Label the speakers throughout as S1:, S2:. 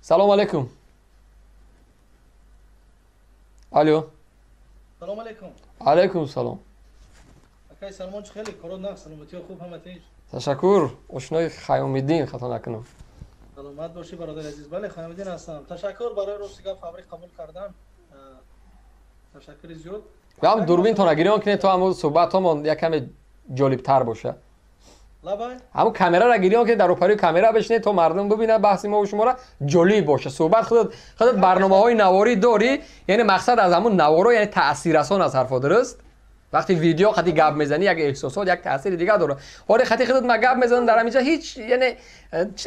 S1: سلام علیکم. الو.
S2: سلام علیکم.
S1: علیکم سلام.
S2: اکای سلمان خیلی کارو نه سلامتی خوب همتون.
S1: تشکر. آشنای خیام‌الدین خطا نکنم.
S2: سلامت باشی برادر عزیز. بله خیام‌الدین هستم. تشکر برای روزگار فابریک قبول کردن. تشکر زیاد.
S1: یا هم دوربین تو نگیریم که تو همون صحبتامون یک کمی جالب‌تر باشه.
S2: لبای
S1: همون کامera را گیریم که در روپری کامera بشینه تو مردم ببینن بحث ما و شما را جالب باشه. صحبت خودت برنامه‌های نواری داری، یعنی مقصد از همون نوارا یعنی تاثیررسان از حرفا درست. وقتی ویدیو خاطی گپ میزنی یک احساسات یک تاثیر دیگه داره. ولی خاطی خودت ما گپ میزنن در همینجا هیچ یعنی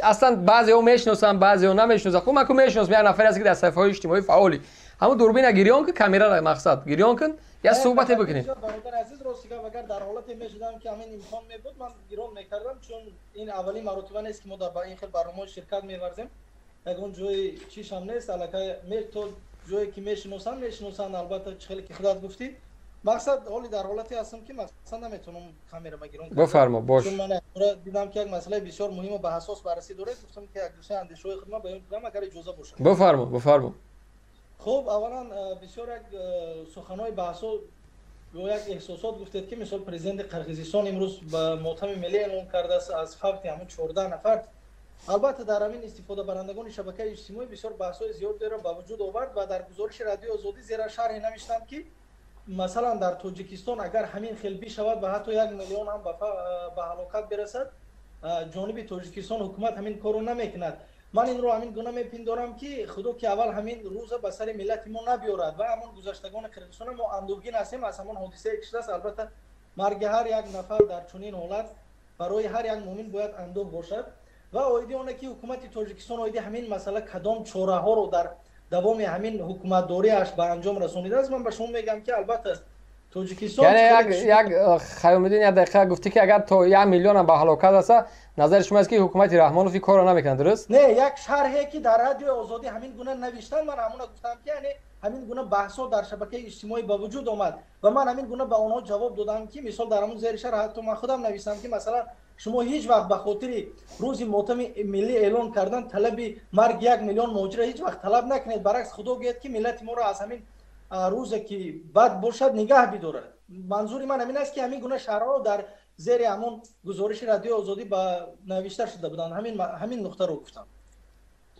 S1: اصلا بعضی‌ها میشناسن بعضی‌ها نمیشناسن. خب من کو میشناسم یک نفر است که در صفحه‌های اجتماعی فعالی. همون دوربین گیریون که کامera را مقصد گیریون کن یا صحبت بکنین.
S2: برادر عزیز روزگار اگر در حالتی میشدم که همین امکان میبود من گیرون میکردم چون این اولی مرتبه نیست که ما در این خیلی برنامه شرکت می‌ورزیم. اون جای چیش هم نیست البته تو جایی که میشناسن البته خیلی که خودت گفتی مقصد حالی در حالتی هستم که مثلا نمیتونم کامera بگیرم.
S1: بفرما باش.
S2: چون من دیدم که یک مسئله بسیار مهم و به حساس بررسی داره گفتم که یک دوست اندیشه خودم بیان کنم اگر اجازه باشه.
S1: بفرما.
S2: خب اولا بسیار یک سخن‌های بحث و یک احساسات گفتید که مثلا پرزیدنت قرقیزستان امروز به مؤتمر ملی اعلام کرده است از فقط همون 14 نفر. البته در همین استفاده برندگان شبکه اجتماعی بسیار بحث‌های زیاد داره به وجود آورد و در گزارش رادیو آزادی زیر شرح نوشتند که مثلا در تاجیکستان اگر همین خلبی شود و حتی 1 میلیون هم به هلاکت برسد جانب تاجیکستان حکومت همین کارو نمیکند. من این رو همین گونه میپندارم که خدا که اول همین روز به سر ملت ما نبیارد و همون گذشتگان قرقیزستان ما اندوهگین هستیم از همون حادثه کشته. البته مرگ هر یک نفر در چنین حالت برای هر یک مؤمن باید اندوه باشد و اویدی اونه که حکومت تاجیکستان اویدی همین مسئله کدام چاره ها رو در دوام همین حکومت دوریش به انجام رسانیده است. من به شما میگم که البته تاجیکستان
S1: یعنی یک خیام‌الدین یک دقیقه گفتی که اگر تو 1 میلیون هم به هلاکت است نظر شما است که حکومت رحمانوف این کارو نمیکنه درست؟
S2: نه یک شرحی که در رادیو آزادی همین گونه نوشتن من همون گفتم که یعنی همین گونه بحث‌ها در شبکه اجتماعی به وجود آمد و من همین گونه به اونها جواب دادم که مثال در همون زیر شرح حتی من خودم نوشتم که مثلا شما هیچ وقت به خاطر روز مؤتمر ملی اعلان کردن طلب مرگ 1 میلیون مهاجر هیچ وقت طلب نکنید. برعکس خدا گفت که ملت ما را از همین روزی که بد باشد نگاه بداره. منظور من همین است که همین گونه شرح‌ها در زیر همون گزارش رادیو آزادی با نوشته شده بودن. همین نقطه رو گفتم.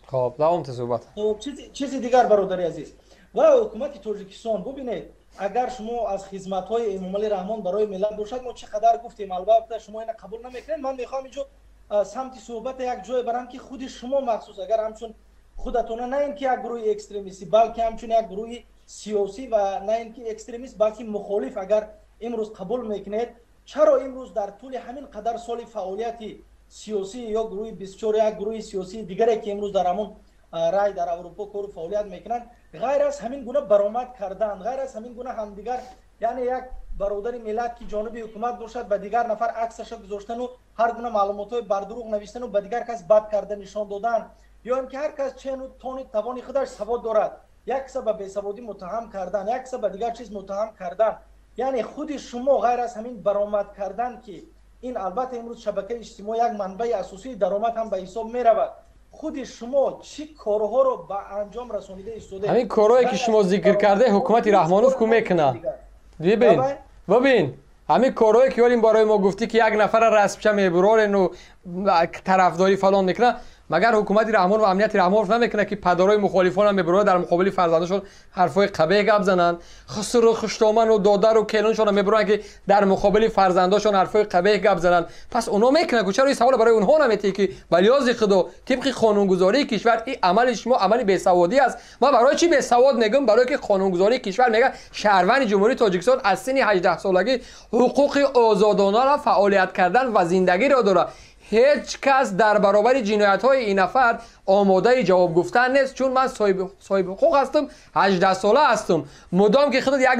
S1: خب دوام صحبت.
S2: خب چیزی دیگر برادر عزیز و حکومت تاجیکستان ببینید اگر شما از خدمت‌های امام علی رحمان برای ملت باشد ما چقدر گفتیم البته شما اینو قبول نمیکنید. من میخوام اینجا سمت صحبت یک جای برم که خود شما مخصوص اگر همچون خودتون نه اینکه یک گروه اکستریمیستی بلکه همچون یک گروه سیاسی و نه اینکه اکستریمیست بلکه مخالف اگر امروز قبول میکنید چرا امروز در طول همین قدر سال فعالیت سیاسی یا گروه 24 یک گروه سیاسی دیگری که امروز در همون رای در اروپا کار فعالیت میکنن غیر از همین گونه برآمد کردن غیر از همین گونه همدیگر یعنی یک برادر ملت که جانب حکومت باشد و دیگر نفر عکسش گذاشتن و هر گونه معلومات‌های بر دروغ نوشتن و به دیگر کس بد کردن نشان دادن یا اینکه هر کس چه توان خودش سواد دارد یک سبب بی‌سوادی متهم کردن یک سبب دیگر چیز متهم کردن. یعنی خود شما غیر از همین برآمد کردن که این البته امروز شبکه اجتماعی یک منبع اساسی درآمد هم به حساب می رود خود شما چی کارها رو به انجام رسانیده ایستاده؟
S1: همین کارهایی که شما ذکر کرده حکومت رحمانوف کو میکنه. ببین همین کارهایی که این برای ما گفتی که یک نفر رسم میبرن و طرفداری فلان میکنه مگر حکومت رحمان و امنیت رحمانوف نمیکنه که پدرای مخالفان هم میبرن در مقابل فرزندشون حرفای قبیح گپ زنن خسر و خشتامن و دادر و کلونشون هم میبرن که در مقابل فرزنداشون حرفای قبیح گپ زنن. پس اونا میکنه چرا این سوال برای اونها نمیتی که ولیاز خدا طبق قانونگذاری کشور این عمل شما عمل بی‌سوادی است. ما برای چی بی‌سواد میگم؟ برای که قانونگذاری کشور میگه شهروند جمهوری تاجیکستان از سن 18 سالگی حقوق آزادانه را فعالیت کردن و زندگی را داره. هیچ کس در برابر جنایت‌های این نفر آماده جواب گفتن نیست. چون من صاحب حقوق هستم 18 ساله هستم مدام که خودت یک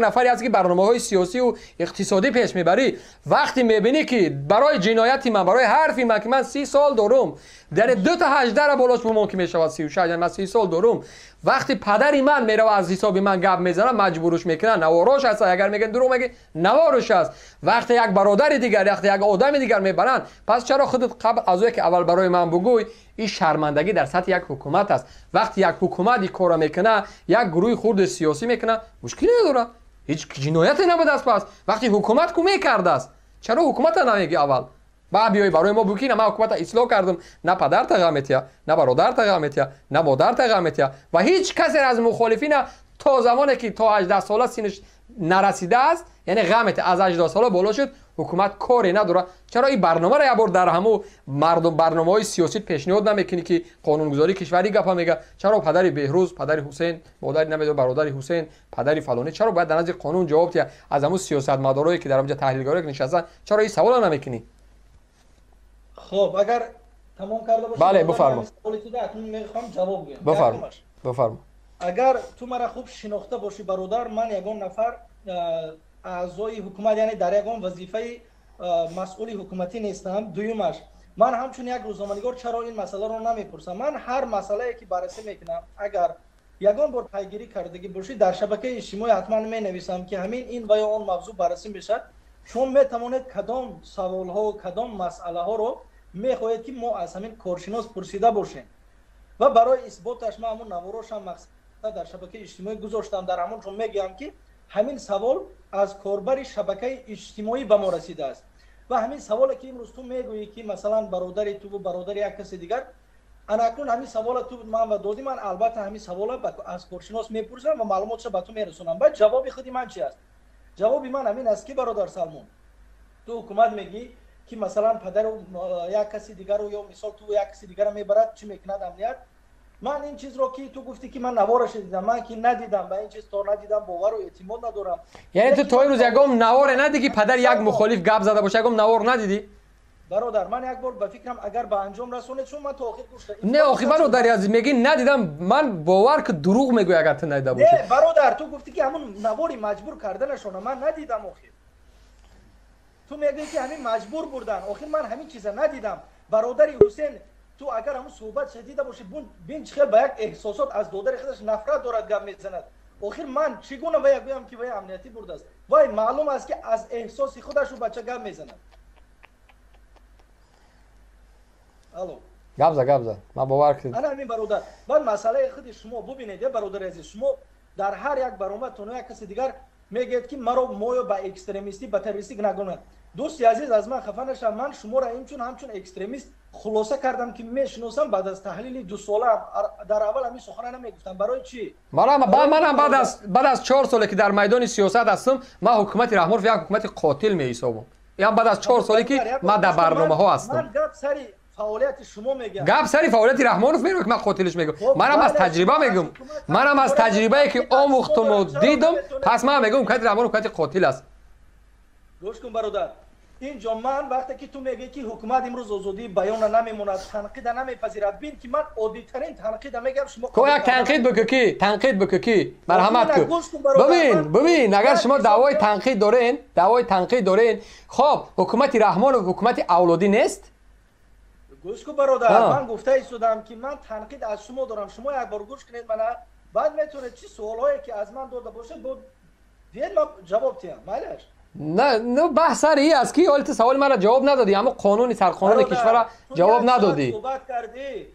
S1: نفری هستی که برنامه‌های سیاسی و اقتصادی پیش میبری وقتی میبینی که برای جنایتی من برای حرفی من که من 30 سال دارم در 2 تا 18 را بالاش به ممکن میشه 36 یعنی من 30 سال دارم وقتی پدری من میره از حساب من گپ میزنه مجبورش میکنن نواراش هست اگر میگن دروغ میگه نواراش است. وقتی یک برادر دیگر وقتی یک آدم دیگر میبرن پس چرا خودت قبل از اینکه اول برای من بگوی این شرمندگی در سطح یک حکومت است. وقتی یک حکومت این کارا میکنه، یک گروه خرد سیاسی میکنه، مشکلی نداره، هیچ جنایتی نبوده است. پس وقتی حکومت کو میکرده است، چرا حکومت نمیگی اول؟ با بیای برای ما بگی ما حکومت اصلاح کردم، نه پدر غم میتیا، نه برادر غم میتیا، نه مادر غم میتیا و هیچ کسی از مخالفین تا زمانی که تا 18 ساله سینش نرسیده است، یعنی غمت از 18 ساله بالا شد، حکومت کاری نداره. چرا این برنامه را یه بار در همو مردم برنامه‌های سیاسی پیشنهاد نمیکنی که قانونگذاری کشوری گپا میگه؟ چرا پدر بهروز، پدر حسین، مادر نمیدونم برادر حسین، پدر فلانی، چرا باید در نزد قانون جواب بدی؟ از همو سیاستمدارایی که در اونجا تحلیلگرایی که نشستن، چرا این سوال نمیکنی؟
S2: خب اگر تمام کرده باشی،
S1: بله بفرما.
S2: میخوام جواب بدم.
S1: بفرما.
S2: اگر تو مرا خوب شناخته باشی برادر، من یگان نفر اعضای حکومت، یعنی در یگان وظیفه مسئول حکومتی نیستم. دویمش من همچون یک روزنامه‌نگار چرا این مسئله رو نمیپرسم؟ من هر مسئله که بررسی میکنم، اگر یگان بار پیگیری کردگی باشی در شبکه اجتماعی حتما می نویسم که همین این و یا اون موضوع بررسی بشه، چون میتوانید کدام سوال ها و کدام مسئله ها رو میخواهید که ما از همین کارشناس پرسیده باشیم و برای اثباتش من همون نواراش هم مقصد در شبکه اجتماعی گذاشتم. در همون چون میگم که همین سوال از کاربر شبکه اجتماعی به ما رسیده است و همین سوالی که امروز تو میگویی که مثلا برادر تو و برادر یک کس دیگر، انا اکنون همین سوال تو من و دادی، من البته همین سوال از کارشناس میپرسم و معلوماتش به تو میرسونم. بعد جواب خودی من چی است؟ جواب من همین است که برادر سلمان، تو حکومت میگی که مثلا پدر یک کسی دیگر رو یا مثال تو یک کسی دیگر میبرد، چی میکند امنیت؟ من این چیز رو که تو گفتی که من نوارش دیدم، من که ندیدم و این چیز تو ندیدم، باور و اعتماد ندارم.
S1: یعنی تو تا روز یگام نوار ندیدی که پدر یک مخالف گپ زده باشه، یگام نوار ندیدی؟
S2: برادر من یک بار به فکرم اگر به انجام رسونه، چون من تا آخر گوش کردم.
S1: نه آخه برادر از میگی ندیدم، من باور که دروغ میگوی اگر تو ندیده باشی.
S2: نه برادر تو گفتی که همون نواری مجبور کردنشونه، من ندیدم آخر. تو میگی که همین مجبور بردن، آخر من همین چیزا ندیدم. برادر حسین تو اگر همون صحبت شدیده باشی بین چخیل به یک احساسات از دادر خودش نفرت دارد گپ میزند، آخر من چگونه باید بگم که وای امنیتی برده است؟ وای معلوم است که از احساس خودش رو بچه گپ میزند. الو
S1: گپ زد من باور کردم.
S2: انا همین برادر، بعد مسئله خود شما ببینید برادر عزیز، شما در هر یک برنامه تون یک کسی دیگر میگید که مرا ما با اکستریمیستی با تروریستی نگونه. دوستی عزیز از من خفه نشم، من شما را اینچون همچون اکستریمیست خلاصه کردم که میشناسم. بعد از تحلیل 2 ساله در اول همین سخن نمیگفتم. برای چی؟
S1: منم بعد از 4 ساله که در میدان سیاست هستم، من حکومت رحمانوف یک حکومت قاتل میحسابم. یعنی بعد از 4 سالی که من در برنامه ها هستم.
S2: من گپ سری فعالیت شما میگم،
S1: گپ سری فعالیت رحمانوف میگم که من قاتلش میگم. منم از تجربه میگم، منم از تجربه که آموختم و دیدم، پس من میگم حکومت رحمانوف حکومت قاتل است.
S2: گوش کن برادر، اینجا من وقتی که تو میگی که حکومت امروز آزادی بیان نمیموند، تنقید نمیپذیرد، بین که من عادی ترین تنقید میگم شما
S1: کو یک تنقید بکو کی مرحمت کو. ببین اگر شما دعوای تنقید دارین، خب حکومت رحمانوف حکومت اولادی نیست؟
S2: گوش کن برادر، من گفته ایستادم که من تنقید از شما دارم، شما یک بار گوش کنید من، بعد میتونه چی سوالایی که از من داده باشه دیگه من جواب تیم مالش.
S1: نه بحث سری است که حالت سوال مرا جواب ندادی، اما قانون سرقانون کشور جواب ندادی.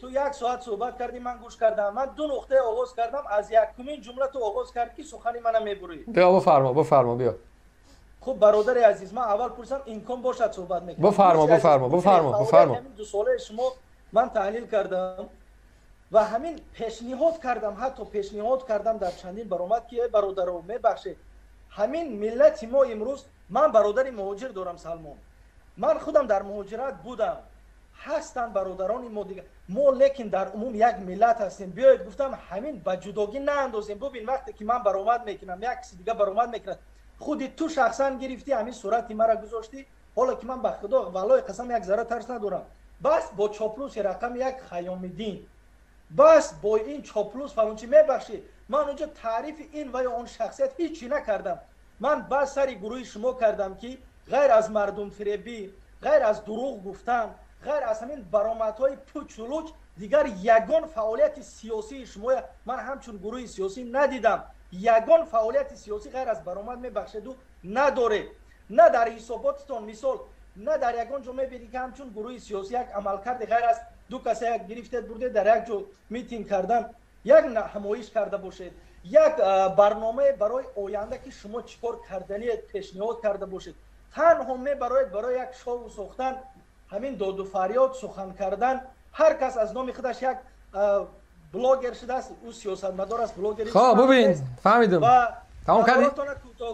S2: تو 1 ساعت صحبت کردی، من گوش کردم، من 2 نقطه آغاز کردم، از یکمین جمله تو آغاز کرد که سخنی منو میبری.
S1: بیا بفرما بیا.
S2: خب برادر عزیز، من اول پرسم امکان باشد صحبت میکنم.
S1: بفرما.
S2: همین 2 ساله شما من تحلیل کردم و همین پیشنهاد کردم، حتی پیشنهاد کردم در چندین برآمد که برادرو میبخشه همین ملت ما امروز، من برادری مهاجر دارم سلمان، من خودم در مهاجرت بودم، هستن برادران ما دیگه، ما لیکن در عموم یک ملت هستیم. بیاید گفتم همین با جداگی ناندازیم. ببین وقتی که من برآمد میکنم، یک کسی دیگه برآمد میکنه، خودی تو شخصا گرفتی همین صورتی مرا گذاشتی، حالا که من به خدا والله قسم یک ذره ترس ندارم، بس با چاپلوس رقم یک خیام دین، بس با این چاپلوس فلان چی میبخشی، من اونجا تعریف این و یا اون شخصیت هیچی نکردم. من بس سری گروه شما کردم که غیر از مردم فریبی، غیر از دروغ گفتن، غیر از همین برآمدهای پوچ و لوچ دیگر یگان فعالیت سیاسی شما من همچون گروه سیاسی ندیدم. یگان فعالیت سیاسی غیر از برآمد میبخشید نداره، نه در حساباتتون مثال، نه در یگان جمعه بیدی که همچون گروه سیاسی یک عملکرد غیر از دو کسی یک گرفتید برده در یک جو میتینگ کردن یک همایش کرده باشید یک برنامه برای آینده که شما چیکار کردنی پیشنهاد کرده باشید تنها برای یک شو ساختن همین داد و فریاد سخن کردن هر کس از نام خودش یک بلاگر شده است او سیاستمدار است بلاگری
S1: خب ببین فهمیدم
S2: و
S1: تمام کردی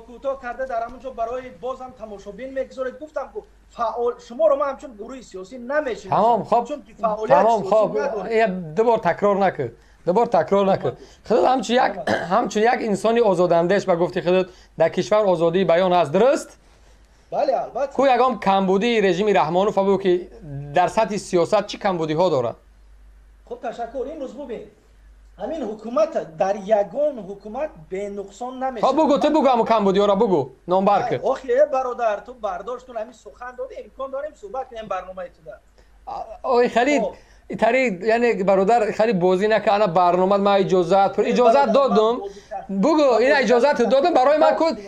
S2: کوتاه کرده در همونجا برای بازم تماشابین میگذارید گفتم که فعال شما رو ما همچون گروه سیاسی نمیشیم
S1: تمام خب
S2: چون که فعالیت
S1: تمام خب
S2: نداریم.
S1: دوبار تکرار نکن خودت همچون یک انسانی آزاداندیش و گفتی خودت در کشور آزادی بیان است درست
S2: بله البته
S1: کو یگام کمبودی رژیم رحمانوف بگو که در سطح سیاست چی کمبودی ها داره
S2: خب تشکر این روز ببین همین حکومت در یگان حکومت به نقصان نمیشه
S1: خب بگو تو بگو همون کمبودی ها را بگو نامبر که
S2: آخه برادر تو برداشتون همین سخن داده امکان داریم صحبت کنیم برنامه تو در
S1: اوی خالد تری یعنی برادر خیلی بازی نکنه برنامه ما اجازت دادم بگو این اجازت دادم برای من کد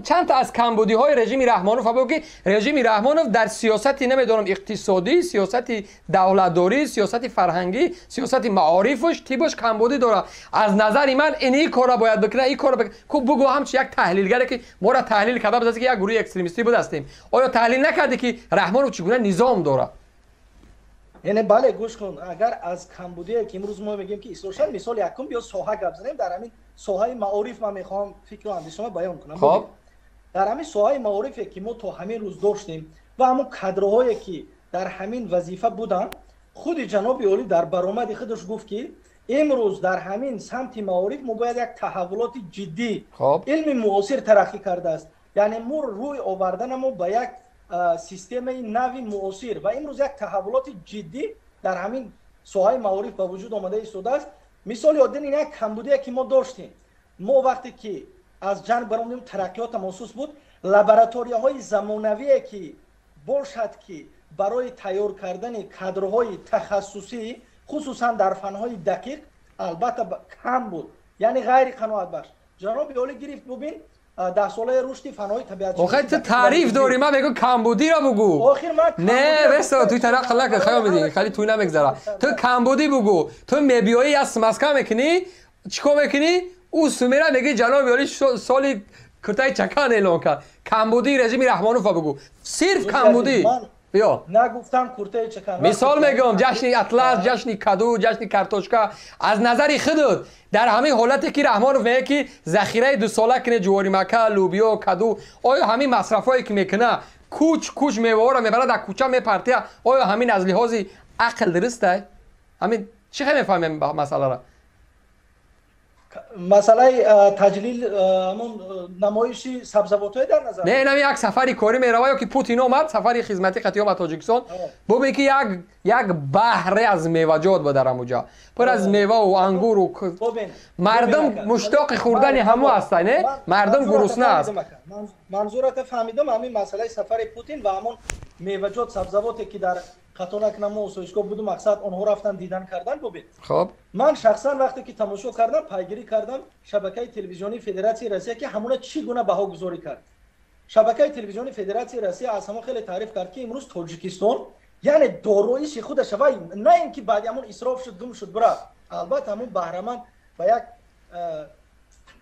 S1: چند تا از کمبودی های رژیم رحمانوف بگو که رژیم رحمانوف در سیاستی نمیدونم اقتصادی سیاست دولتداری سیاست فرهنگی سیاست معارفش تیبش کمبودی داره از نظر من این کارا باید بکنه این کارا بگو همچی یک تحلیلگره که ما را تحلیل کرده بذات که یک گروه اکستریمیستی بود هستیم آیا تحلیل نکرده که رحمانوف چگونه نظام داره
S2: یعنی بله گوش کن اگر از کمبودی که امروز ما میگیم که اسلوشن مثال یکم بیا ساحه گپ زنیم در همین ساحه معارف من میخوام فکر و اندیشه ما بیان کنم
S1: خب
S2: در همین ساحه معارفی که ما تا همین روز داشتیم و همون کادرهایی که در همین وظیفه بودن خود جناب عالی در برآمد خودش گفت که امروز در همین سمت معارف ما باید یک تحولات جدی علم معاصر ترقی کرده است یعنی ما روی آوردن ما با یک سیستم نوی معاصر و امروز یک تحولات جدی در همین ساحه معارف به وجود آمده ایستاده است مثال یادن این یک کمبودی که ما داشتیم ما وقتی که از جنگ برآمدیم ترقیات محسوس بود لابراتوری های زمانوی که باشد که برای تیار کردن کادرهای تخصصی خصوصا در فنهای دقیق البته کم بود یعنی غیر قناعت بخش جناب عالی گرفت ببین 10 ساله رشد فنهای طبیعت
S1: آخه تو تعریف داری من بگو کمبودی را بگو
S2: آخر من
S1: نه بسا توی طرق خلق خیام میدی خیلی توی نمیگذاره تو کمبودی بگو تو میبیایی از مسکه میکنی چیکار میکنی او سمیره میگی جناب عالی سالی کرتای چکان اعلان کرد کمبودی رژیم رحمانوف بگو صرف کمبودی بیا
S2: نگفتم کرته چکان
S1: مثال میگم جشن اطلس جشن کدو جشن کارتوشکا از نظر خودت در همه حالتی که رحمانوف میگه که ذخیره 2 ساله کنه جواری مکه لوبیا کدو آیا همین مصرفایی که میکنه کوچ میوه را میبره در کوچه میپرته آیا همین از لحاظ عقل درسته همین چی خیلی میفهمیم مسئله را
S2: مسئله تجلیل همون نمایشی سبزوات‌های در نظر
S1: نه این یک سفری کاری میروه یا که پوتین اومد سفری خدمتی قطعی اومد تاجیکستان ببین که یک بحر از میوه‌جات بود در اونجا پر از میوه و انگور و مردم مشتاق خوردن همو هستن نه مردم گرسنه است
S2: منظورت فهمیدم همین مسئله سفر پوتین و همون میوه‌جات سبزواتی که در خطرناک نما و سویشکو بود مقصد اونها رفتن دیدن کردن ببین
S1: خب
S2: من شخصا وقتی که تماشا کردم پیگیری کردم شبکه تلویزیونی فدراسیون روسیه که همون چگونه بهاگذاری کرد شبکه تلویزیونی فدراسیون روسیه از همون خیلی تعریف کرد که امروز تاجیکستان یعنی دارویش خود شوی نه اینکه بعد همون اسراف شد گم شد برا البته همون بهره‌مند و یک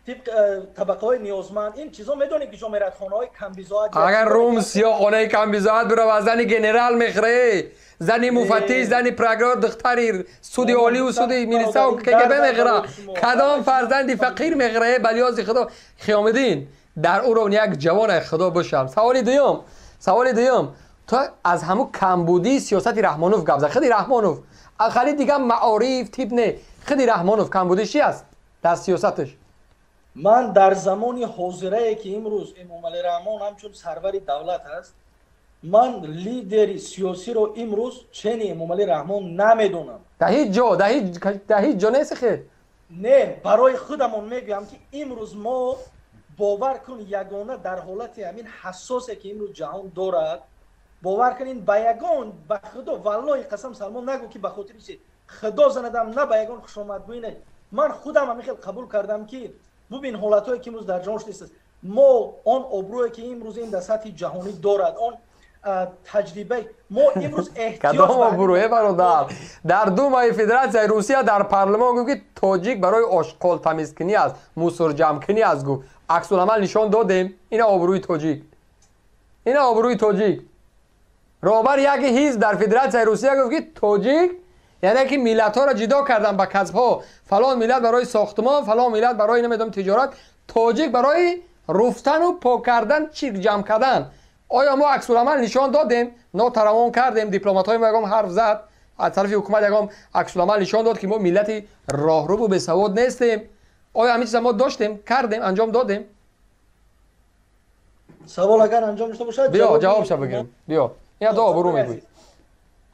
S2: طبق طبقه‌های نیازمند این چیزا میدونی که جمهوریت‌خانه‌های کمبیزاد
S1: اگر رومس یا خانه کمبیزاد برو زنی گنرال میخره زنی مفتش زنی پرگرار دختری سودی عالی و سودی میلیسا و KGB میخره کدام فرزندی فقیر میخره بلیاز خدا خیامدین در او رو یک جوان خدا باشم سوال دوم تو از همون کمبودی سیاست رحمانوف گپ زد خیلی رحمانوف خیلی دیگه معارف تیپ نه خیلی رحمانوف کمبودی چی است در سیاستش
S2: من در زمان حاضره که امروز امامعلی رحمان همچون سرور دولت است من لیدری سیاسی رو امروز چنین امامعلی رحمان نمیدونم
S1: در هیچ جا نیست خیر
S2: نه برای خودمون میگم که امروز ما باور کن یگانه در حالت همین حساسه که امروز جهان دارد باور کنین با یگان به خدا والله قسم سلمان نگو که به خاطر چی خدا زندم نه با یگان خوشامدگویی نه من خودم هم خیلی قبول کردم که ببین حالتایی که امروز در جهان است ما آن ابرویی که امروز این در سطح جهانی دارد آن تجربه ما امروز احتیاج
S1: کدام آبروئه برادر در دومای فدراسیون روسیه در پارلمان گفت که تاجیک برای آشغال تمیز کنی است موسر جمع کنی است گفت عکس العمل نشان دادیم این آبروی تاجیک این آبروی تاجیک رهبر یک حزب در فدراسیون روسیه گفت که تاجیک یعنی که ملت ها را جدا کردن با کسب ها فلان ملت برای ساختمان فلان ملت برای نمیدونم تجارت تاجیک برای رفتن و پاک کردن چیک جمع کردن آیا ما عکس العمل نشان دادیم ناتوان کردیم دیپلمات های ما یکم حرف زد از طرف حکومت یکم عکس العمل نشان داد که ما ملتی راهرو و بی‌سواد نیستیم آیا همین چیزا ما داشتیم کردیم انجام دادیم
S2: سوال اگر انجام شده باشه
S1: بیا جوابش بگیریم بیا این دو آبرو میگوی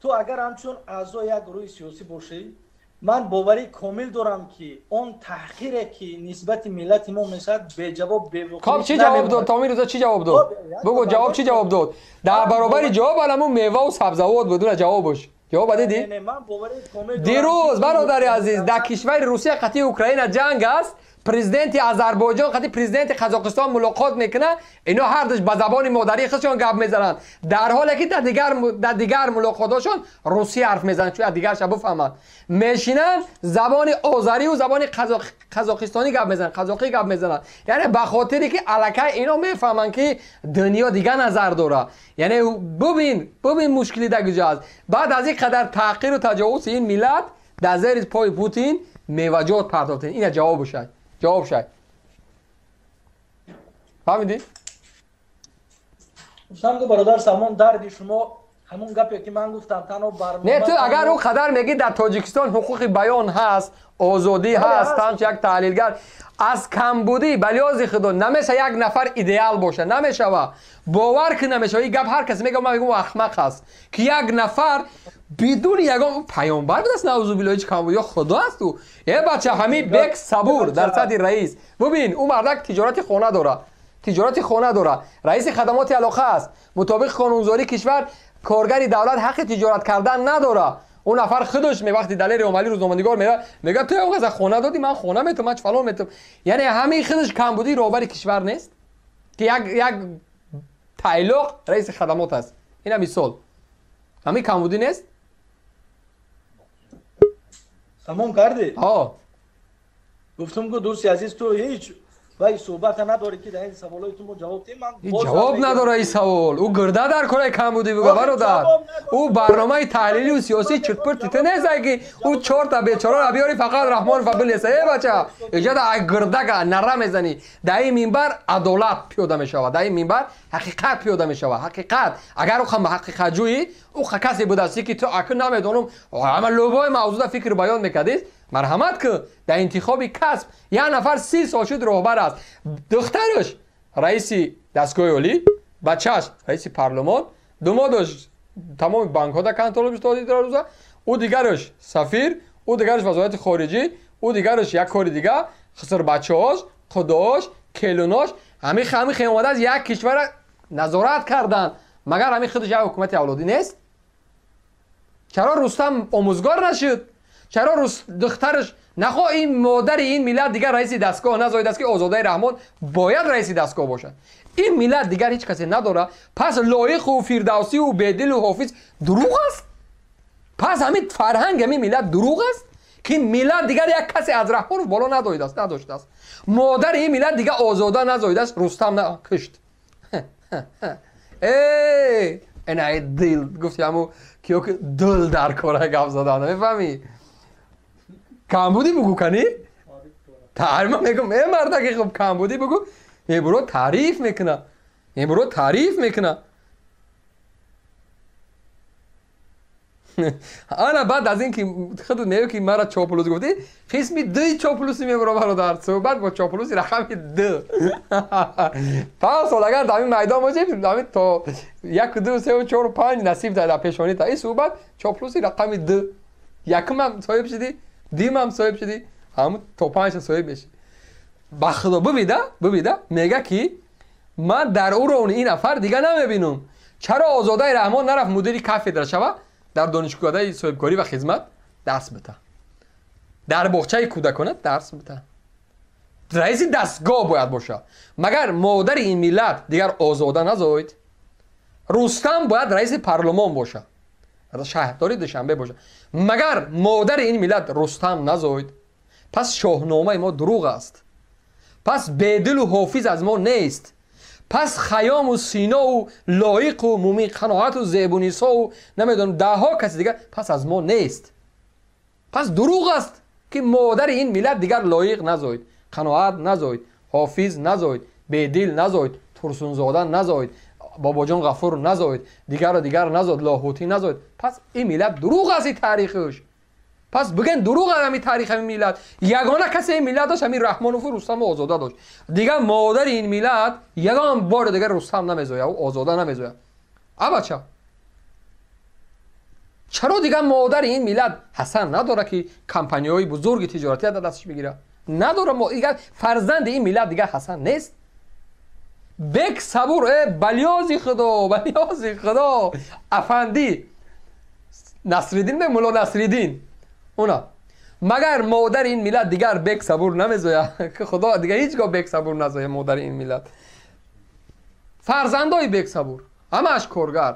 S2: تو اگر همچون اعضای یک گروه سیاسی باشی من باوری کامل دارم که اون تحقیری که نسبت ملت ما میشد به جواب
S1: خب چی جواب داد تامیر رضا چی جواب داد بگو جواب چی جواب داد در برابر جواب علمون میوه و سبزیجات بدون جوابش جواب بدیدی دیروز برادر عزیز در کشور روسیه قطعی اوکراین جنگ است پرزیدنت آذربایجان قطعی پرزیدنت قزاقستان ملاقات میکنه اینا هر دوش به زبان مادری خودشون گپ میزنن در حالی که در دیگر ملاقاتاشون روسی حرف میزنن چون دیگرش بفهمن میشینن زبان آذری و زبان قزاقستانی گپ میزنن قزاقی گپ میزنن یعنی به خاطری که الکه اینا میفهمن که دنیا دیگه نظر داره یعنی ببین مشکلی در کجاست بعد از این قدر تحقیر و تجاوز این ملت در زیر پای پوتین میوجات پرداختن این جواب شد فهمیدی؟
S2: گفتم که برادر سامان دردی شما همون گپی که من گفتم تنها برنامه
S1: نه تو اگر اون قدر میگی در تاجیکستان حقوق بیان هست آزادی هست تنش یک تحلیلگر از کمبودی بلیازی خدا نمیشه یک نفر ایدئال باشه نمیشه باور که نمیشه این گپ هر کسی میگه من میگم احمق هست که یک نفر بدون یگان پیامبر بود است نعوذ بالله هیچ کمبودی خدا است تو یه بچه همین بک صبور در صد رئیس ببین اون مردک تجارت خانه داره رئیس خدمات علاقه است مطابق قانونگذاری کشور کارگری دولت حق تجارت کردن نداره اون نفر خودش می وقتی دلیل عملی روزنامه‌نگار میگه تو اون خونه دادی من خونه میتونم من فلان میتونم یعنی همین خودش کمبودی رهبر کشور نیست که یک تعلق رئیس خدمات است اینا مثال همین کمبودی نیست
S2: تمام کردی
S1: ها
S2: گفتم که دوستی عزیز تو هیچ وای صحبت نداره که در این سوالای تو جواب بدیم من
S1: جواب نداره این سوال او گرده در کار کمبودی بگو برادر او برنامه تحلیلی و سیاسی چتپرتی تو نیست که او 4 تا بیچاره را بیاری فقط رحمان فبل نیست ای بچه ایجاد گرده نره میزنی در این منبر عدالت پیاده میشود در این منبر حقیقت پیاده میشود حقیقت اگر او خم حقیقت جویی او کسی بود است که تو اكن نمیدونم همه لوبای موضوع فکر بیان میکردید مرحمت که در انتخاب کسب یک نفر 30 سال شد رهبر است دخترش رئیس دستگاه عالی بچهش رئیس پارلمان دامادش تمام بانک ها در کنترلش دادی در روزا او دیگرش سفیر او دیگرش وزارت خارجه او دیگرش یک کار دیگه خسر بچه‌هاش خداش کلوناش همین اومده از یک کشور نظارت کردن مگر همین خودش یک حکومت اولادی نیست چرا رستم آموزگار نشد چرا دخترش نخوا این مادر این ملت دیگر رئیس دستگاه نزاید است که آزاده رحمان باید رئیس دستگاه باشه این ملت دیگر هیچ کسی نداره پس لایق و فردوسی و بدل و حافظ دروغ است پس همین فرهنگ همین ملت دروغ است که ملت دیگر یک کسی از رحمان بالا نداشته است مادر این ملت دیگر آزاده نزاید است رستم کشت ای دل گفتی همو که دل در کاره گفت زدن میفهمی کمبودی بگو کنی؟ تعریف میکنم ای مرده که خب کمبودی بگو یه برو تعریف میکنه آنا بعد از این که خود نیو که مرا چاپلوس گفتی قسمی 2 چاپلوسی میبرو برادر صحبت با چاپلوسی رقم 2 5 سال اگر در این میدان باشیم تا 1 2 3 4 5 نصیب در پیشانی تا این صحبت چاپلوسی رقم 2 یکم هم صاحب شدی دیم هم صاحب شدی همون تا 5 صاحب بشی با خدا ببیده میگه که من در او رون این نفر دیگه نمیبینم چرا آزاده رحمان نرفت مدیری کافدرا شوه در دانشگاه صاحبکاری و خدمت درس بده در باغچه کودکانه درس بده رئیس دستگاه باید باشه مگر مادر این ملت دیگر آزاده نذارید رستم باید رئیس پارلمان باشه، شهرداری دوشنبه باشه. مگر مادر این ملت رستم نزاید، پس شاهنامه ما دروغ است، پس بیدل و حافظ از ما نیست، پس خیام و سینا و لایق و مومی قناعت و زیبونیسا و نمیدونم ده ها کسی دیگر پس از ما نیست. پس دروغ است که مادر این ملت دیگر لایق نزاید، قناعت نزاید، حافظ نزاید، بیدل نزاید، ترسونزاده نزاید، بابا جان غفور نزاید، دیگر و دیگر نزاید، لاهوتی نزاید. پس این ملت دروغ است این تاریخش. پس بگن دروغ است این تاریخ این ملت. یگانه کسی این ملت داشت همین رحمانوف و رستم و آزاده داشت. دیگر مادر این ملت یگانه بار دیگر رستم نمیزوید و آزاده نمیزوید. بچه چرا دیگر مادر این ملت حسن نداره که کمپانی‌های بزرگ تجارتی از دستش بگیره؟ نداره. دیگر فرزند این ملت دیگر حسن نیست. بک صبور بلیازی خدا افندی نصرالدین به مولا نصرالدین اونا. مگر مادر این ملت دیگر بک صبور نمیزوید که خدا دیگر هیچگاه بک صبور نزوید. مادر این ملت فرزندای بک صبور همش کارگر،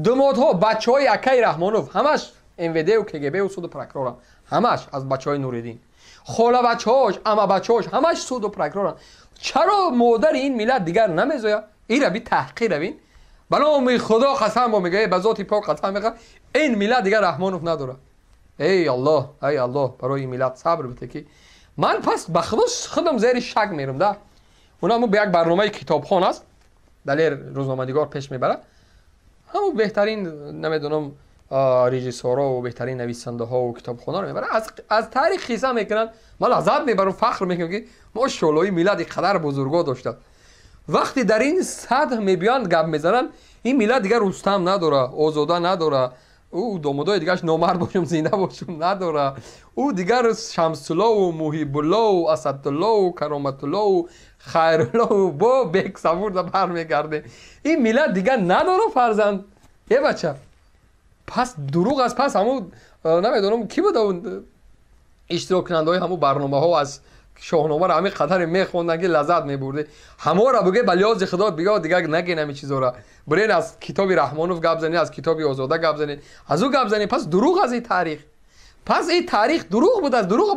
S1: دمادها بچهای اکای رحمانوف همش MVD و KGB و سود و پروکوران، همش از بچهای نوریدین، خاله بچه‌هاش، عمه بچه‌هاش همش سود و پروکوران. چرا مادر این ملت دیگر نمیزوید؟ این رو بی تحقیر ببین. بنام خدا قسم با میگه، به ذات پاک قسم میگه این ملت دیگر رحمانوف نداره. ای الله برای این ملت صبر بده که من پس بخلوص خودم زیر شک میرم ده. اونم به یک برنامه کتابخوان است دلیل روزنامه‌نگار پیش میبره، همون بهترین نمیدونم رژیسورها و بهترین نویسنده ها و کتابخونا رو میبرن، از تاریخ خیسه میکنن. من لذت میبرم، فخر میکنم که ماشاءالله این ملت اینقدر بزرگا داشته. وقتی در این سطح میبیان گپ میزنن این ملت دیگر رستم نداره، آزاده نداره، او دامادای دیگرش نامرد باشم زینده باشم نداره، او دیگر شمس الله و محیب الله و اسدالله و کرامت الله و خیرالله و با بک صبور دا برمیگرده. این ملت دیگر نداره فرزند. یه بچه پس دروغ است. پس همون نمیدونم کی بود اون اشتراک کننده های همون برنامه ها از شاهنامه رو همین قدر میخوندن که لذت میبرده. همه را بگه بلیاز خدا بگه دیگه نگین همین چیزا را. برین از کتاب رحمانوف گپ زنید، از کتاب آزاده گپ زنید، از او گپ زنید. پس دروغ از این تاریخ. پس این تاریخ دروغ بود. از دروغ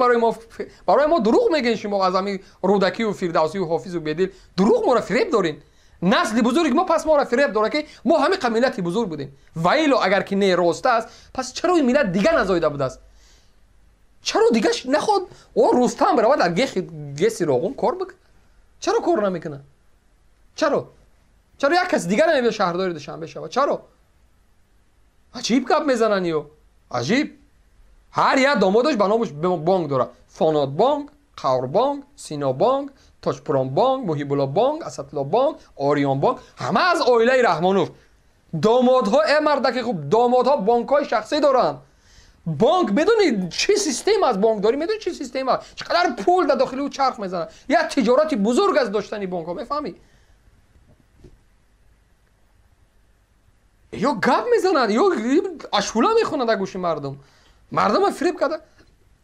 S1: برای ما دروغ میگین شما. از همین رودکی و فردوسی و حافظ و بیدل دروغ ما را فریب دارین. نسل بزرگ ما پس ما را فریب داره که ما همه قبیلت بزرگ بودیم. ویلو اگر که نه راست است پس چرا این ملت دیگه نزایده بود است؟ چرا دیگه نخود او رستم برای در گسی راغون کار بکنه؟ چرا کار نمیکنه؟ چرا یک کس دیگه نمیاد شهرداری دوشنبه شود؟ چرا؟ عجیب گپ میزنن یو. عجیب. هر یک دامادش بنامش بانک داره. فانات بانک، قور بانک، سینا بانک، تاجپوران بانک، محیب الله بانک، اسدالله بانک، آریان بانک، همه از عائله رحمانوف. دامادها مردک خوب، دامادها بانک‌های شخصی دارن. بانک بدونی چه سیستم از بانک داری، میدونی چه سیستم است، چقدر پول در داخل او چرخ میزنه. یک تجارتی بزرگ از داشتن بانک ها، میفهمی؟ یا گپ میزنن یا اشولا میخونن در گوش مردم. مردم فریب کرده،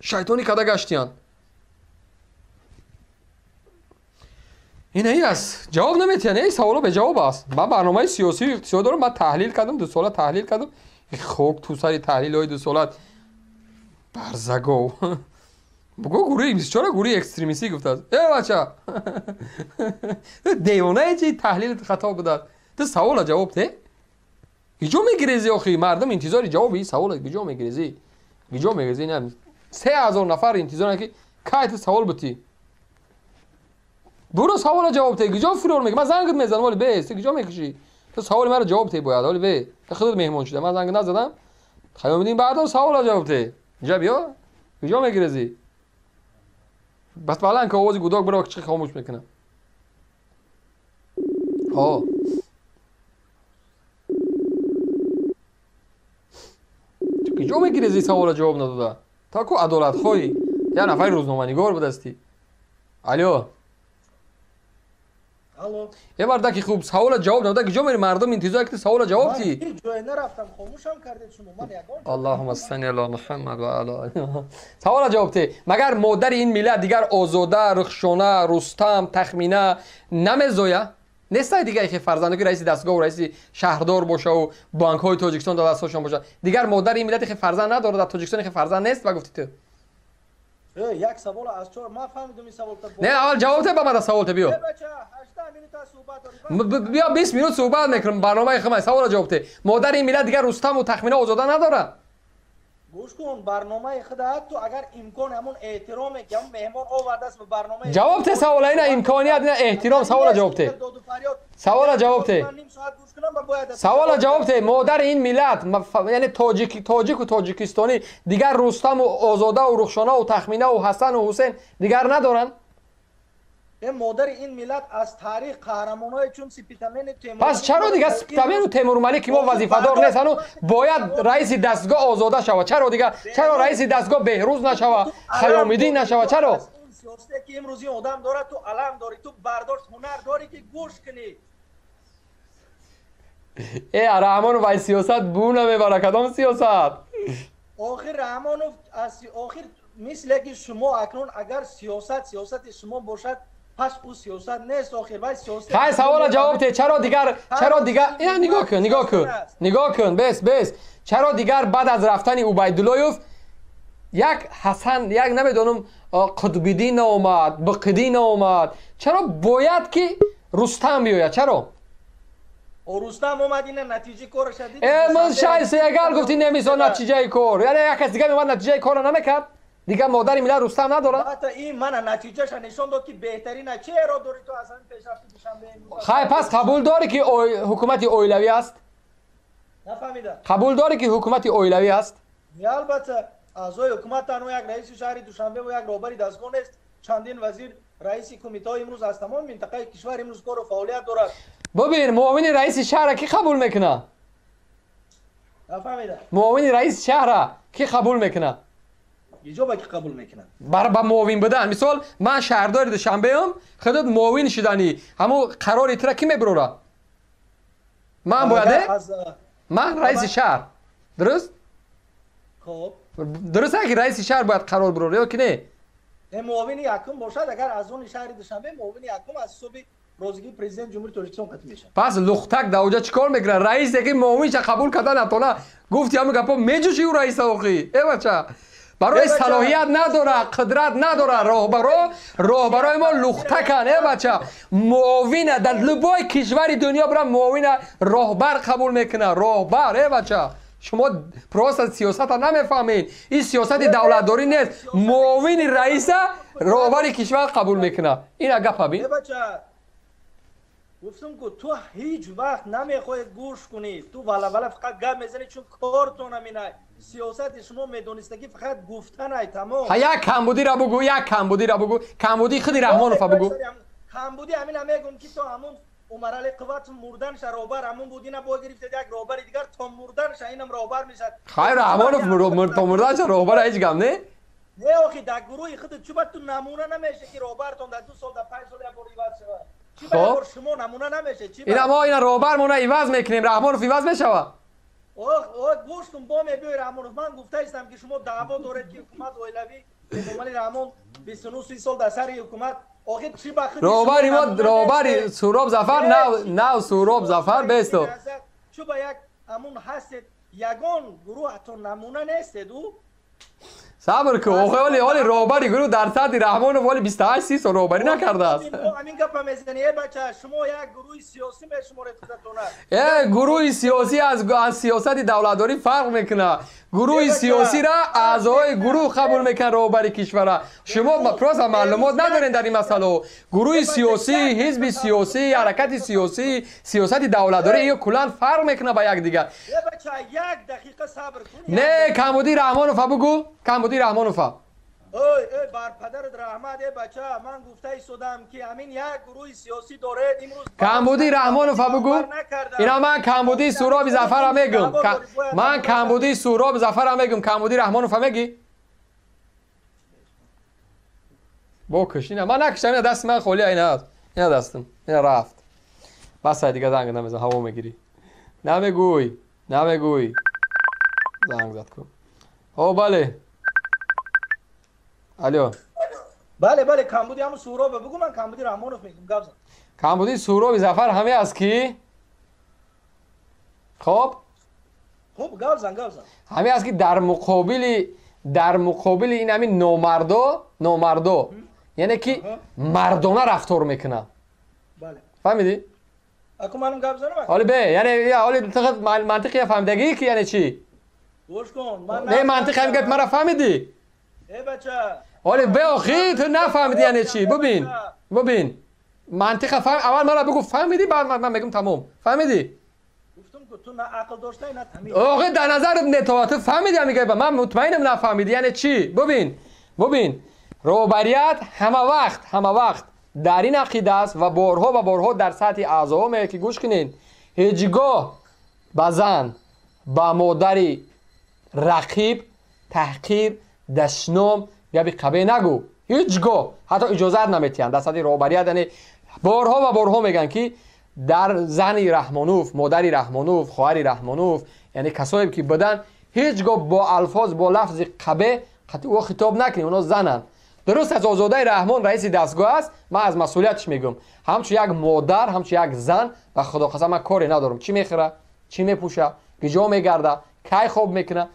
S1: شیطانی کرده گشتیان. این است. جواب نمیتونه. این سوالا به جواب است. من برنامه سیاسی و اقتصادی دارم، من تحلیل کردم، 2 سال تحلیل کردم. خوک تو سری تحلیل های 2 سالت برزگو بگو گروه 24 گروه اکستریمیستی گفته است. بچه دیوانه چی تحلیل خطا بوده. تو سوال جواب ده گیجا میگریزی آخی. مردم انتظار جواب این سوال گیجا میگریزی نه 3000 نفر انتظار که کایت سوال بودی. برو سوال جواب ده. گیجا فرور میگه من زنگ میزنم ولی بیست گیجا میکشی. تو سوال مرا جواب ده باید ولی به خودت مهمان شده. من زنگ نزدم خیلی میدیم بعدا سوال جواب ده. اینجا بیا گیجا میگریزی. بس بالا که آوازی گوداک برای چه خاموش میکنم. ها گیجا میگریزی سوال جواب نداده. تا کو عدالت خوی یا نفر روزنامه‌نگار بودستی. الو
S2: الو
S1: یه بار دکی خوب سوال جواب نداده گیجا میری مردم انتظار که سوال جواب تی.
S2: من جای نرفتم خاموشم کردید شما. من یگان
S1: اللهم صل علی محمد و علی سوال جواب تی. مگر مادر این ملت دیگر آزاده، رخشانه، رستم، تخمینه نمیزویه؟ نیست دیگه که فرزندی که رئیس دستگاه و رئیس شهردار باشه و بانک های تاجیکستان در دستشون باشه دیگر مادر این ملت که فرزند نداره در تاجیکستان که فرزند نیست و گفتی تو
S2: یک سوال از چهار ما فهمیدم این سوال
S1: نه اول جواب ده بعد سوال ته بیا
S2: بچه 8 منوت صحبت داریم
S1: بیا 20 minut صحبت میکنم برنامه خمه سوال جواب ته مادر این ملت دیگر رستم و تخمینه آزاده نداره
S2: گوش کن برنامه خودت تو اگر امکان همون احترامی که همون مهمان آورده است به برنامه
S1: جواب ته سوال اینا امکانیت نه احترام سوال جواب ته سوال جواب ته سوال جواب ته مادر این ملت یعنی تاجیک و تاجیکستانی دیگر رستم و آزاده و رخشانه و تخمینه و حسن و حسین دیگر ندارن
S2: این مادر این ملت از تاریخ قهرمانای چون سپیتامین تیمور
S1: پس چرا دیگه سپیتامین و تیمور ملک ما وظیفه‌دار نیستن و باید رئیس دستگاه آزاده شود چرا دیگه چرا رئیس دستگاه بهروز نشود خیام‌الدین نشود چرا
S2: این سیاستی که امروزی آدم داره تو علم داری تو برداشت هنر داری که گوش کنی
S1: ای رحمان و سیاست بونه میبره کدام سیاست
S2: آخر رحمان آخر مثل که شما اکنون اگر سیاست شما باشد پس او سیاست نیست آخر وای سیاست
S1: خیلی سوال جواب ته چرا دیگر اینا نگاه کن بس چرا دیگر بعد از رفتن عبیداللهیوف یک حسن یک نمیدونم قطب‌الدین اومد بقیدین اومد چرا باید که رستم بیاید چرا
S2: رستم اومد این نتیجه کار شدید
S1: من شاید اگر گفتی نمیسان نتیجه کار یعنی یک کس دیگه میومد نتیجه کار رو نمیکرد دیگه مادر ملت رستم نداره
S2: حتی این من نتیجهش نشون داد که بهترین چرا داری تو اصلا پیشرفت دوشنبه
S1: خیلی پس قبول داری که حکومت اویلوی است
S2: نفهمیدم
S1: قبول داری که حکومت اویلوی است
S2: البته اعضای حکومت تنها یک رئیس شهری دوشنبه و یک رهبری دستگاه نیست چندین وزیر رئیس کمیته امروز از تمام منطقه کشور امروز کار و فعالیت دارد
S1: ببین معاون رئیس شهر کی قبول میکنه
S2: نفهمیدم
S1: معاون رئیس شهر کی قبول میکنه
S2: ایجابه که قبول میکنن
S1: با معاون بدن مثال من شهردار دوشنبه ام خودت معاون شدنی همو قرار ایترا کی میبره من باید من رئیس شهر درست
S2: خب
S1: درسته که رئیس شهر باید قرار بره یا که نه
S2: معاون یکم باشد اگر از اون شهر دوشنبه معاون یکم از صبح روزگی پرزیدنت جمهوری تاجیکستان ختم میشه
S1: پس لختک دوجا چیکار میکنه رئیس که معاونش قبول کردن نتونه گفتی همه گپا میجوشی او رئیس اوقی ای بچه برای صلاحیت نداره قدرت نداره راهبرای ما لختکن ای بچه معاون در لبای کشور دنیا برای معاون راهبر قبول میکنه راهبر ای بچه شما پروسه سیاست ها نمیفهمین این سیاست دولتداری نیست معاون رئیس راهبر کشور قبول میکنه این گپ ببین
S2: گفتم که تو هیچ وقت نمیخوای گوش کنی تو والا فقط گپ میزنی چون کارتون نمینه سیاست شما میدونسته که فقط گفتن ای تمام
S1: یک کمبودی را بگو کمبودی خودی رحمانوف بگو
S2: کمبودی همین میگم که تو همون عمر علی قوت مردن شرابر همون بودی نه با گرفته یک راهبر دیگر تا مردن ش اینم راهبر میشد
S1: خیر رحمانوف تا مردن ش راهبر هیچ گم نه
S2: نه آخه در گروه خودت چوب تو نمونه نمیشه که راهبرتون در 2 سال در 5 سال یک بار ایواز شود چی برای شما نمونه نمیشه چی
S1: اینا ما اینا راهبر مون ایواز میکنیم رحمانوف ایواز میشوه
S2: گوش کن با میبیوی رحمانوف من گفته ایستم که شما دعوا دارید که حکومت اویلوی نورمالی رحمان 29 سال در سر حکومت آخه چی بخیر
S1: راهبری ما راهبری سهراب ظفر نه سهراب ظفر بیستو
S2: چو با یک همون هستید یگان گروه تو نمونه نیستید او
S1: صبر کو آخه ولی راهبری گروه در سطح رحمانوف ولی 28 30 سال راهبری نکرده است
S2: همین گپ میزنی بچه شما یک گروه سیاسی به شما
S1: خودتونه گروه سیاسی از سیاست دولتداری فرق میکنه گروه سیاسی را اعضای گروه قبول میکنن راهبری کشور شما پروس معلومات ندارین در این مسئله گروه سیاسی حزب سیاسی حرکت سیاسی سیاست دولتداری یا کلا فرق میکنه با یک دیگر
S2: بچه یک دقیقه صبر کن
S1: نه کمبودی رحمانوف بگو کمبودی رحمانوف
S2: ای بر پدرت رحمت بچه من گفته ایستادم که همین یک گروه سیاسی داره امروز
S1: کمبودی رحمانوف بگو اینا من کمبودی سهراب ظفر میگم من کمبودی سهراب ظفر میگم کمبودی رحمانوف میگی بکش اینا من نکشم دست من خالی اینا دستم اینا رفت بس دیگه زنگ نمیزن هوا میگیری نمیگوی زنگ زد کو بله الو
S2: بله کمبودی همون سهراب بگو من کمبودی رحمانوف میگم گپ
S1: کمبودی سهراب ظفر همه از کی؟ خب
S2: خب گاو زن
S1: همه از کی در مقابل این همین نامردو یعنی که مردانه رفتار میکنه.
S2: بله
S1: فهمیدی؟
S2: اكو منم گاو زنم
S1: حالا به یعنی حالا منطقی فهمیدگی که یعنی چی؟
S2: گوش کن من
S1: نه منطقی هم گفت مرا فهمیدی؟
S2: ای بچه
S1: حالا به آخی تو نفهمیدی یعنی چی؟ ببین منطق فهم اول مرا بگو فهمیدی بعد من میگم تمام. فهمیدی؟
S2: گفتم که تو نه عقل داشته نه تمیز.
S1: آقا در نظر تو فهمیدی میگه من مطمئنم نفهمیدی یعنی چی؟ ببین روبریت همه وقت در این عقیده است و بارها در سطح اعضا میگه که گوش کنین هیچگاه به زن به مادری رقیب تحقیر دشنام یا به قبه نگو هیچگاه حتی اجازت نمیتین در سطح روبریت یعنی بارها میگن که در زنی رحمانوف مادری رحمانوف خواهری رحمانوف یعنی کسایی که بدن هیچگاه با الفاظ با لفظ قبه او خطاب نکنی اونا زنن. درست از آزاده رحمان رئیس دستگاه است من از مسئولیتش میگم همچون یک مادر همچون یک زن و خدا قسم من کاری ندارم چی میخوره چی میپوشه کجا میگرده کی خواب میکنه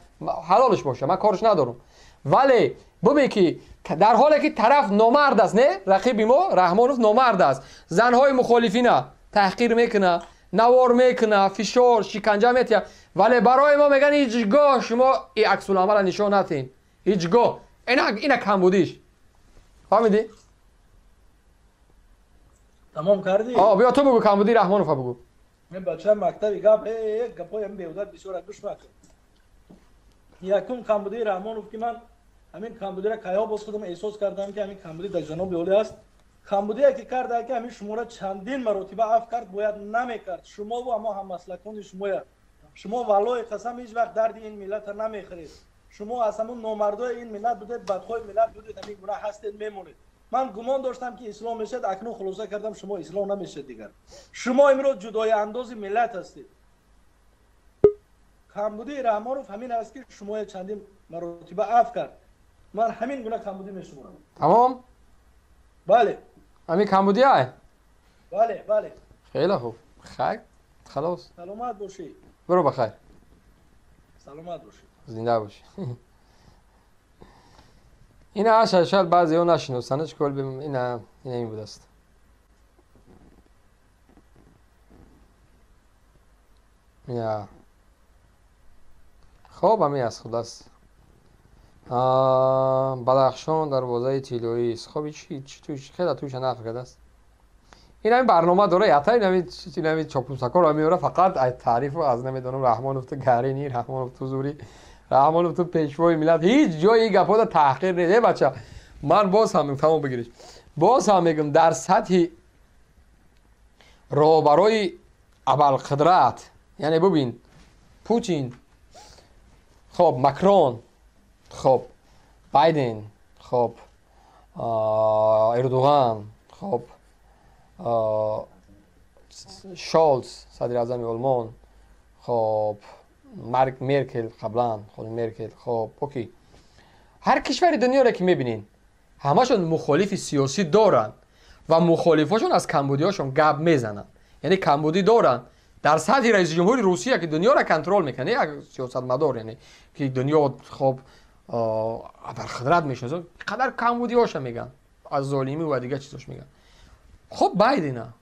S1: حلالش باشه من کارش ندارم. ولی ببین که در حالی که طرف نامرد است نه رقیب ما رحمانوف نامرد است زنهای مخالفین تحقیر میکنه نوار میکنه فشار شکنجه میتیه ولی برای ما میگن هیچگاه شما این عکس العمل نشون ندین هیچگاه اینا کمبودیش. فهمیدی؟
S2: تمام کردی؟
S1: بیا تو بگو کمبودی رحمانوف بگو.
S2: من بچه مکتبی گپای هم بیودت بسیار گوش مکن. یکم کمبودی رحمانوف که من همین کمبودی را کیا باز خودم احساس کردم که همین کمبودی در جناب اولی است. کمبودی که کرده که همین شما را چندین مرتبه عفو کرد باید نمیکرد. شما و اما هم مسلکان شما والله قسم هیچ وقت درد این ملت را نمیخرید. شما از همون نامردای این ملت بودید بدخواه ملت بودید همین گناه هستید میمونید. من گمان داشتم که اسلام میشد اکنون خلاصه کردم شما اسلام نمیشد دیگر. شما امروز جدای انداز ملت هستید. کمبودی رحمانوف همین است که شما چندین مرتبه عفو کرد. من همین گناه کمبودی میشمارم.
S1: تمام؟
S2: بله.
S1: همین کمبودی های؟
S2: بله.
S1: خیلی خوب. خیلی خلاص.
S2: سلامت باشی.
S1: برو بخیر.
S2: سلامت باشی.
S1: زنده باشی. اینا شاید بعضی ها نشناسنش کل بیم این بود است. یا خب همین از خداست. بدخشان دروازه طلایی است. خب چی توش خیلی توش نقل کرده است. این همین برنامه داره حتی این همین چاپلوسکا رو میاره فقط تعریف از نمیدونم رحمانوف تو گرینی رحمانوف تو زوری رحمانوف تو پیشوای ملت هیچ جایی گپا تحقیر نیست. بچه من باز هم تمام بگیرش باز هم میگم در سطح روبروی ابوالقدرت یعنی ببین پوتین خب مکرون خب بایدن خب اردوغان خب شولز صدر اعظم آلمان خب مرکل قبلا خود مرکل خب اوکی هر کشور دنیا را که میبینین همشون مخالف سیاسی دارن و مخالفاشون از کمبودیاشون گپ میزنن یعنی کمبودی دارن در سطح رئیس جمهوری روسیه که دنیا را کنترل میکنه یک سیاستمدار یعنی که دنیا خب ابوالقدرت میشه قدر کمبودیاش میگن از ظالمی و دیگه چیزاش میگن. خب بایدن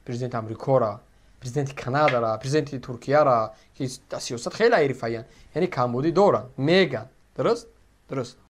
S1: پرزیدنت امریکا را پرزیدنت کانادا را پرزیدنت ترکیه را که سیاست خیلی حرفه‌ای یعنی کمبودی دارن میگن درست